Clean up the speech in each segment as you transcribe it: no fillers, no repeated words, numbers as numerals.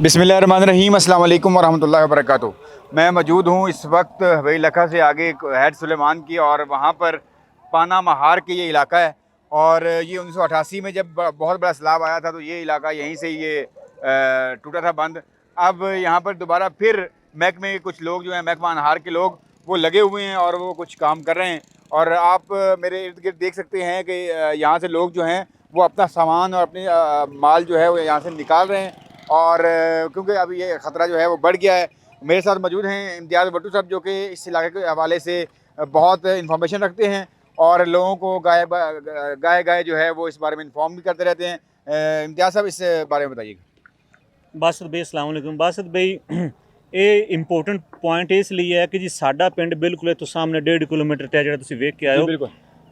बिस्मिल्लाहिर्रहमानिर्रहीम, अस्सलाम वालेकुम वरहमतुल्लाहि वबरकातुहू। मैं मौजूद हूँ इस वक्त हवेली लखा से आगे हैड सुलेमान की, और वहाँ पर पाना महार के ये इलाका है। और ये 1988 में जब बहुत बड़ा सैलाब आया था तो ये इलाका यहीं से ये टूटा था बंद। अब यहाँ पर दोबारा फिर महकमे के कुछ लोग जो हैं, महकमा अनहार के लोग, वो लगे हुए हैं और वो कुछ काम कर रहे हैं। और आप मेरे इर्द गिर्द देख सकते हैं कि यहाँ से लोग जो हैं वो अपना सामान और अपनी माल जो है वो यहाँ से निकाल रहे हैं। और क्योंकि अभी ये ख़तरा जो है वो बढ़ गया है। मेरे साथ मौजूद हैं इम्तियाज़ भट्टू साहब, जो कि इस इलाके के हवाले से बहुत इन्फॉर्मेशन रखते हैं और लोगों को गाए जो है वो इस बारे में इन्फॉर्म भी करते रहते हैं। इम्तियाज़ साहब, इस बारे में बताइएगा। ਬਾਸਤ ਬਈ अस्सलाम वालेकुम। ਬਾਸਤ ਬਈ ਇਹ ਇੰਪੋਰਟੈਂਟ ਪੁਆਇੰਟ ਇਸ ਲਈ ਹੈ ਕਿ ਜੀ ਸਾਡਾ ਪਿੰਡ ਬਿਲਕੁਲ ਇੱਥੋਂ ਸਾਹਮਣੇ 1.5 ਕਿਲੋਮੀਟਰ ਤੇ ਜਿਹੜਾ ਤੁਸੀਂ ਵੇਖ ਕੇ ਆਏ ਹੋ। ਬਿਲਕੁਲ।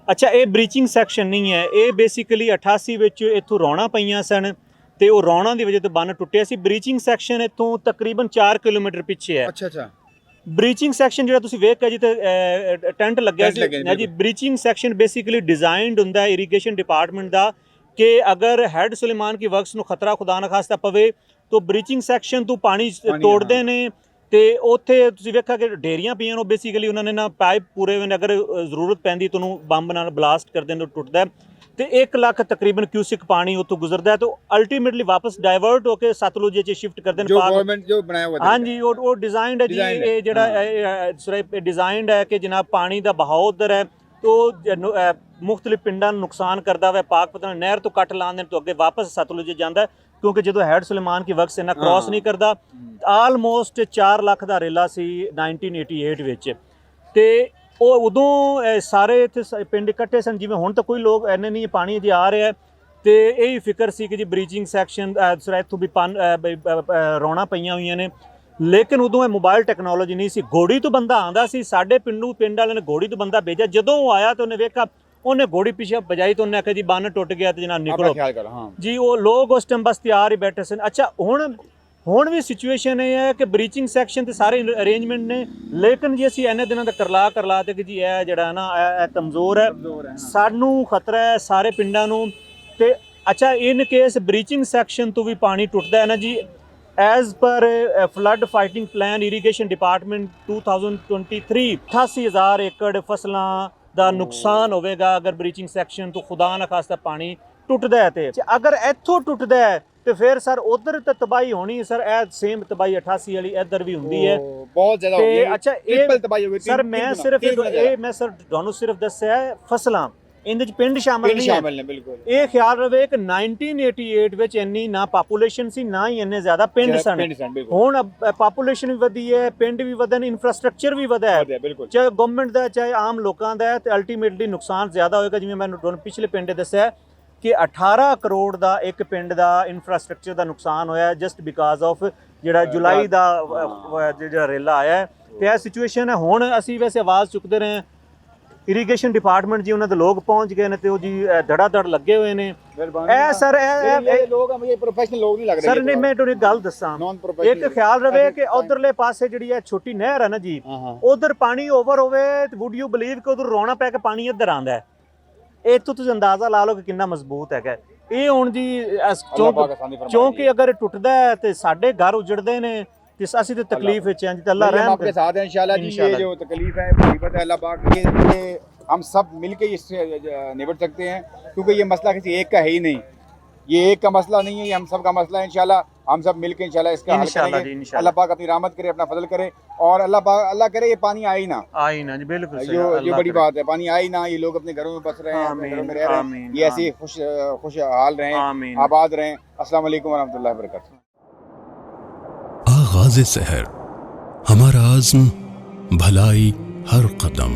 ਅੱਛਾ, ਇਹ ਬ੍ਰੀਚਿੰਗ ਸੈਕਸ਼ਨ ਨਹੀਂ ਹੈ, ਇਹ ਬੇਸਿਕਲੀ 88 ਵਿੱਚ ਇੱਥੋਂ ਰੌਣਾ ਪਈਆਂ ਸਨ ਤੇ ਉਹ ਰੌਣਾ ਦੀ ਵਜ੍ਹਾ ਤੋਂ ਬੰਨ ਟੁੱਟਿਆ ਸੀ। ਬ੍ਰੀਚਿੰਗ ਸੈਕਸ਼ਨ ਇੱਥੋਂ ਤਕਰੀਬਨ 4 ਕਿਲੋਮੀਟਰ ਪਿੱਛੇ ਹੈ। ਅੱਛਾ। ਬ੍ਰੀਚਿੰਗ ਸੈਕਸ਼ਨ ਜਿਹੜਾ ਤੁਸੀਂ ਵੇਖ ਕੇ ਜੀ ਤੇ ਟੈਂਟ ਲੱਗਿਆ ਸੀ ਜੀ। ਬ੍ਰੀਚਿੰਗ ਸੈਕਸ਼ਨ ਬੇਸਿਕਲੀ ਡਿਜ਼ਾਈਨਡ ਹੁੰਦਾ ਇਰੀਗੇਸ਼ਨ ਡਿਪਾਰਟਮੈਂਟ ਦਾ ਕਿ ਅਗਰ ਹੈਡ ਸੁਲੇਮਾਨ ਕੀ ਵਰਕਸ ਨੂੰ ਖਤਰਾ ਖੁਦਾ ਨਾ ਖਾਸਤਾ ਪਵੇ तो ब्रीचिंग सैक्शन ਤੋਂ ਪਾਣੀ ਤੋੜਦੇ ਨੇ ਤੇ ਉੱਥੇ ਤੁਸੀਂ ਵੇਖਿਆ ਕਿ ਢੇਰੀਆਂ ਪਈਆਂ ਨੇ। ਬੇਸਿਕਲੀ ਉਹਨਾਂ ਨੇ ਨਾ ਪਾਈਪ ਪੂਰੇ ਹੋਏ ਨੇ, ਅਗਰ ਜ਼ਰੂਰਤ ਪੈਂਦੀ ਤੁਹਾਨੂੰ ਬੰਬ ਨਾਲ ਬਲਾਸਟ ਕਰਦੇ ਨੇ, ਟੁੱਟਦਾ ਤੇ 1 ਲੱਖ ਤਕਰੀਬਨ ਕਿਊਸਿਕ ਪਾਣੀ ਉੱਥੋਂ ਗੁਜ਼ਰਦਾ ਤੇ ਅਲਟੀਮੇਟਲੀ ਵਾਪਸ ਡਾਇਵਰਟ ਹੋ ਕੇ ਸਤਲੁਜ 'ਚ ਸ਼ਿਫਟ ਕਰਦੇ ਨੇ। ਜੋ ਗਵਰਨਮੈਂਟ ਜੋ ਬਣਾਇਆ ਹੋਇਆ ਹਾਂਜੀ, ਉਹ ਡਿਜ਼ਾਈਨਡ ਹੈ ਜੀ। ਇਹ ਜਿਹੜਾ ਡਿਜ਼ਾਈਨਡ ਹੈ ਕਿ ਜਨਾਬ ਪਾਣੀ ਦਾ ਬਹਾਓ ਉੱਧਰ ਹੈ तो ਮੁਖਤਲਿਫ ਪਿੰਡਾਂ ਨੂੰ ਨੁਕਸਾਨ ਕਰਦਾ ਵਾ। ਪਾਕਪਤਨ ਨਹਿਰ ਤੋਂ ਕੱਟ ਲਾਉਂਦੇ ਨੇ ਤੋਂ ਅੱਗੇ ਵਾਪਸ ਸਤਲੁਜ ਜਾਂਦਾ, ਕਿਉਂਕਿ ਜਦੋਂ ਹੈਡ ਸੁਲੇਮਾਨ ਕੀ ਵਕਤ ਇਹਨਾਂ ਕ੍ਰਾਸ ਨਹੀਂ ਕਰਦਾ। ਆਲਮੋਸਟ 4 ਲੱਖ ਦਾ ਰੇਲਾ ਸੀ 1988 ਵਿੱਚ ਤੇ ਉਹ ਉਦੋਂ ਸਾਰੇ ਇੱਥੇ ਪਿੰਡ ਇਕੱਠੇ ਸਨ। ਜਿਵੇਂ ਹੁਣ ਤਾਂ ਕੋਈ ਲੋਕ ਇੰਨੇ ਨਹੀਂ, ਪਾਣੀ ਜੇ ਆ ਰਿਹਾ ਤੇ ਇਹੀ ਫਿਕਰ ਸੀ ਕਿ ਜੀ ਬ੍ਰੀਚਿੰਗ ਸੈਕਸ਼ਨ ਇੱਥੋਂ ਵੀ ਰੌਣਾ ਪਈਆਂ ਹੋਈਆਂ ਨੇ। ਲੇਕਿਨ ਉਦੋਂ ਇਹ ਮੋਬਾਈਲ ਟੈਕਨੋਲੋਜੀ ਨਹੀਂ ਸੀ। ਘੋੜੀ ਤੋਂ ਬੰਦਾ ਆਉਂਦਾ ਸੀ ਸਾਡੇ ਪਿੰਡ ਵਾਲਿਆਂ ਨੇ ਘੋੜੀ ਤੋਂ ਬੰਦਾ ਭੇਜਿਆ। ਜਦੋਂ ਉਹ ਆਇਆ ਤਾਂ ਉਹਨੇ ਵੇਖਿਆ, ਉਹਨੇ ਘੋੜੀ ਪਿੱਛੇ ਬਜਾਈ ਤਾਂ ਉਹਨੇ ਆਖਿਆ ਜੀ ਬੰਨ ਟੁੱਟ ਗਿਆ ਤੇ ਜਨਾਬ ਨਿਕਲੋ ਜੀ। ਉਹ ਲੋਕ ਉਸ ਟਾਈਮ ਬਸ ਤਿਆਰ ਹੀ ਬੈਠੇ ਸਨ। ਅੱਛਾ, ਹੁਣ ਵੀ ਸਿਚੁਏਸ਼ਨ ਇਹ ਹੈ ਕਿ ਬ੍ਰੀਚਿੰਗ ਸੈਕਸ਼ਨ ਤੇ ਸਾਰੇ ਅਰੇਂਜਮੈਂਟ ਨੇ, ਲੇਕਿਨ ਜੀ ਅਸੀਂ ਇੰਨੇ ਦਿਨਾਂ ਦਾ ਕਰਲਾ ਤੇ ਕਿ ਜੀ ਇਹ ਜਿਹੜਾ ਨਾ ਇਹ ਕਮਜ਼ੋਰ ਹੈ, ਸਾਨੂੰ ਖਤਰਾ ਹੈ ਸਾਰੇ ਪਿੰਡਾਂ ਨੂੰ। ਤੇ ਅੱਛਾ, ਇਨ ਕੇਸ ਬ੍ਰੀਚਿੰਗ ਸੈਕਸ਼ਨ ਤੋਂ ਵੀ ਪਾਣੀ ਟੁੱਟਦਾ ਹੈ ਨਾ ਜੀ, as per flood fighting plan irrigation department 2023 88,000 ਏਕੜ ਫਸਲਾਂ ਦਾ ਨੁਕਸਾਨ ਹੋਵੇਗਾ ਅਗਰ ਬ੍ਰੀਚਿੰਗ ਸੈਕਸ਼ਨ ਤੋਂ ਖੁਦਾ ਨਾ ਖਾਸਤਾ ਪਾਣੀ ਟੁੱਟਦਾ ਹੈ। ਤੇ ਅਗਰ ਇੱਥੋਂ ਟੁੱਟਦਾ ਹੈ ਤੇ ਫਿਰ ਸਰ ਉਧਰ ਤਾਂ ਤਬਾਹੀ ਹੋਣੀ ਸਰ। ਇਹ ਸੇਮ ਤਬਾਹੀ 88 ਵਾਲੀ ਇੱਧਰ ਵੀ ਹੁੰਦੀ ਹੈ, ਬਹੁਤ ਜ਼ਿਆਦਾ ਹੋ ਗਈ। ਅੱਛਾ, ਇਹ ਤਬਾਹੀ ਹੋ ਗਈ ਸਰ। ਮੈਂ ਤੁਹਾਨੂੰ ਸਿਰਫ ਦੱਸਿਆ ਫਸਲਾਂ, ਇਹਦੇ ਚ ਪਿੰਡ ਸ਼ਾਮਲ ਨੇ। ਬਿਲਕੁਲ ਇਹ ਖਿਆਲ ਰਵੇ ਕਿ 1988 ਵਿੱਚ ਇੰਨੀ ਨਾ ਪਾਪੂਲੇਸ਼ਨ ਸੀ, ਨਾ ਹੀ ਇੰਨੇ ਜ਼ਿਆਦਾ ਪਿੰਡ ਸਨ। ਹੁਣ ਪਾਪੂਲੇਸ਼ਨ ਵੀ ਵਧੀ ਹੈ, ਪਿੰਡ ਵੀ ਵਧੇ ਨੇ, ਇਨਫਰਾਸਟ੍ਰਕਚਰ ਵੀ ਵਧਿਆ ਹੈ, ਚਾਹੇ ਗਵਰਨਮੈਂਟ ਦਾ ਚਾਹੇ ਆਮ ਲੋਕਾਂ ਦਾ, ਤੇ ਅਲਟੀਮੇਟਲੀ ਨੁਕਸਾਨ ਜ਼ਿਆਦਾ ਹੋਏਗਾ। ਜਿਵੇਂ ਮੈਂ ਤੁਹਾਨੂੰ ਪਿਛਲੇ ਪਿੰਡ ਦੱਸਿਆ ਕਿ 18 ਕਰੋੜ ਦਾ ਇੱਕ ਪਿੰਡ ਦਾ ਇਨਫਰਾਸਟ੍ਰਕਚਰ ਦਾ ਨੁਕਸਾਨ ਹੋਇਆ ਜਸਟ ਬਿਕਾਜ਼ ਆਫ ਜਿਹੜਾ ਜੁਲਾਈ ਦਾ ਜਿਹੜਾ ਰੇਲਾ ਆਇਆ। ਤੇ ਇਹ ਸਿਚੁਏਸ਼ਨ ਹੈ। ਹੁਣ ਅਸੀਂ ਵੈਸੇ ਆਵਾਜ਼ ਚੁੱਕਦੇ ਰਹੇ, ਇਰੀਗੇਸ਼ਨ ਡਿਪਾਰਟਮੈਂਟ ਜੀ ਉਹਨਾਂ ਦੇ ਲੋਕ ਪਹੁੰਚ ਗਏ ਨੇ ਤੇ ਉਹ ਜੀ ਧੜਾ ਧੜ ਲੱਗੇ ਹੋਏ ਨੇ। ਇਹ ਸਰ ਇਹ ਲੋਕ ਪ੍ਰੋਫੈਸ਼ਨਲ ਲੋਕ ਨਹੀਂ ਲੱਗ ਰਹੇ ਸਰ। ਨਹੀਂ, ਮੈਂ ਤੁਹਾਨੂੰ ਇੱਕ ਗੱਲ ਦੱਸਾਂ, ਇੱਕ ਖਿਆਲ ਰਵੇ ਕਿ ਉਧਰਲੇ ਪਾਸੇ ਜਿਹੜੀ ਇਹ ਛੋਟੀ ਨਹਿਰ ਹੈ ਨਾ ਜੀ, ਉਧਰ ਪਾਣੀ ਓਵਰ ਹੋਵੇ ਤੇ ਵੁੱਡ ਯੂ ਬਲੀਵ ਕਿ ਉਧਰ ਰੌਣਾ ਪੈ ਕੇ ਪਾਣੀ ਇੱਧਰ ਆਉਂਦਾ ਹੈ। ਇਹ ਤੋਂ ਤੁਸੀਂ ਅੰਦਾਜ਼ਾ ਲਾ ਲਓ ਕਿ ਕਿੰਨਾ ਮਜ਼ਬੂਤ ਹੈਗਾ ਇਹ। ਹੁਣ ਜੀ ਚੌਂਕਿ ਅਗਰ ਟੁੱਟਦਾ ਹੈ ਤੇ ਸਾਡੇ ਘਰ ਉਜੜਦੇ ਨੇ ਤੇ ਅਸੀਂ ਤੇ ਤਕਲੀफ ਵਿੱਚ ਹਾਂ ਜੀ। ਤੇ ਅੱਲਾह रहम आपके साथ है इंशाल्लाह जी। ये जो तकलीफ है मुसीबत है, अल्लाह पाक ये हम सब मिलके इससे निपट सकते हैं, क्योंकि ये मसला किसी एक का है ही नहीं। ये एक का मसला नहीं है, ये हम सब का मसला है। इंशाल्लाह हम सब मिलके इंशाल्लाह इसका हल करेंगे। अल्लाह पाक अपनी रहमत करे, अपना फजल करे, और अल्लाह करे ये पानी आए ना जी। बिल्कुल जो बड़ी बात है, पानी आए ना, ये लोग अपने घरों में बस रहे हैं, अपने घरों में रह रहे हैं, ये ऐसे खुशहाल रहें, आबाद रहें। अस्सलाम वालेकुम वरहमतुल्लाहि वबरकातुहू। आगाज़-ए-सहर, हमारा आज़्म भलाई हर कदम।